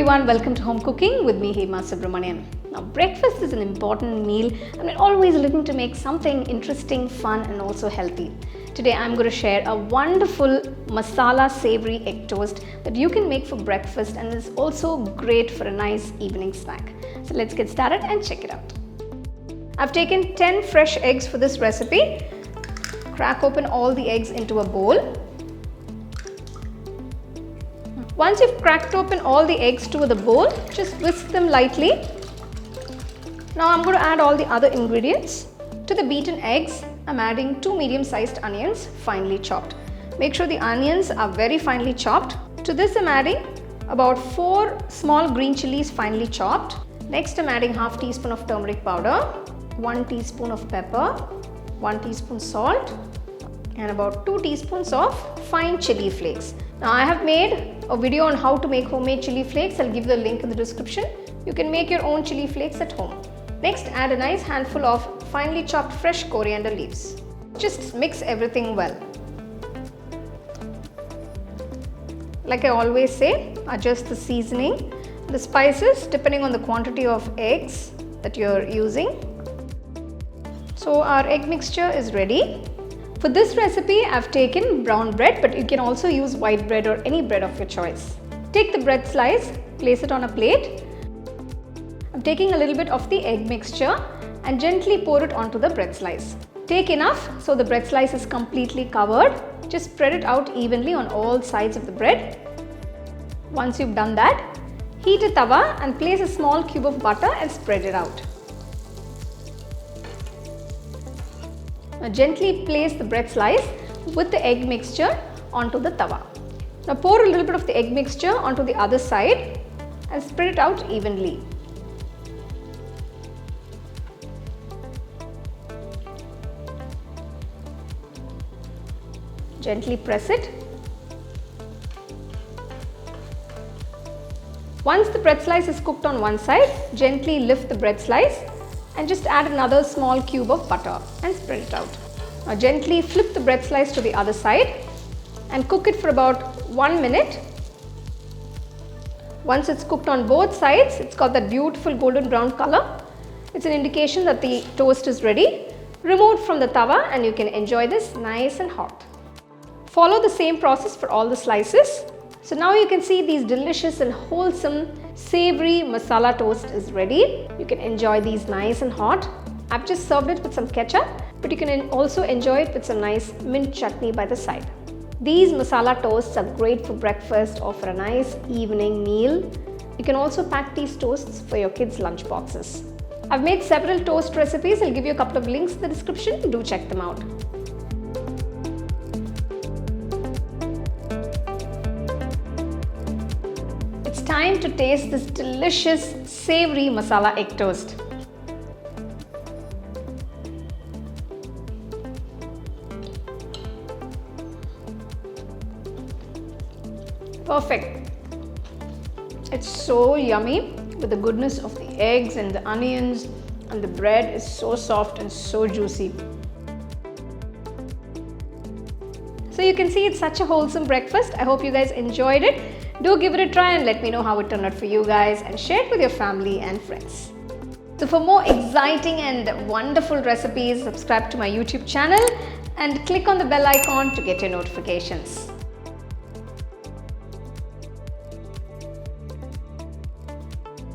everyone, welcome to Home Cooking with me, Masala. Now, breakfast is an important meal and we're always looking to make something interesting, fun and also healthy. Today I'm going to share a wonderful masala savory egg toast that you can make for breakfast and is also great for a nice evening snack. So let's get started and check it out. I've taken 10 fresh eggs for this recipe. Crack open all the eggs into a bowl. Once you've cracked open all the eggs to the bowl, just whisk them lightly. Now I'm going to add all the other ingredients. To the beaten eggs, I'm adding 2 medium-sized onions, finely chopped. Make sure the onions are very finely chopped. To this I'm adding about 4 small green chilies, finely chopped. Next I'm adding half teaspoon of turmeric powder, 1 teaspoon of pepper, 1 teaspoon salt, and about 2 teaspoons of fine chili flakes. Now I have made a video on how to make homemade chili flakes. I'll give the link in the description. You can make your own chili flakes at home. Next, add a nice handful of finely chopped fresh coriander leaves. Just mix everything well. Like I always say, adjust the seasoning, the spices depending on the quantity of eggs that you're using. So our egg mixture is ready. For this recipe, I've taken brown bread, but you can also use white bread or any bread of your choice. Take the bread slice, place it on a plate. I'm taking a little bit of the egg mixture and gently pour it onto the bread slice. Take enough so the bread slice is completely covered. Just spread it out evenly on all sides of the bread. Once you've done that, heat a tawa and place a small cube of butter and spread it out. Now gently place the bread slice with the egg mixture onto the tawa. Now pour a little bit of the egg mixture onto the other side and spread it out evenly. Gently press it. Once the bread slice is cooked on one side, gently lift the bread slice and just add another small cube of butter and spread it out. Now gently flip the bread slice to the other side and cook it for about 1 minute. Once it's cooked on both sides, it's got that beautiful golden brown color. It's an indication that the toast is ready. Remove it from the tawa and you can enjoy this nice and hot. Follow the same process for all the slices. So now you can see these delicious and wholesome savory masala toast is ready. You can enjoy these nice and hot. I've just served it with some ketchup, but you can also enjoy it with some nice mint chutney by the side. These masala toasts are great for breakfast or for a nice evening meal. You can also pack these toasts for your kids' lunch boxes. I've made several toast recipes. I'll give you a couple of links in the description. Do check them out. It's time to taste this delicious savory masala egg toast. Perfect. It's so yummy with the goodness of the eggs and the onions, and the bread is so soft and so juicy. So you can see it's such a wholesome breakfast. I hope you guys enjoyed it. Do give it a try and let me know how it turned out for you guys and share it with your family and friends. So for more exciting and wonderful recipes, subscribe to my YouTube channel and click on the bell icon to get your notifications.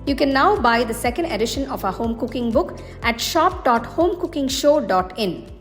You can now buy the second edition of our home cooking book at shop.homecookingshow.in.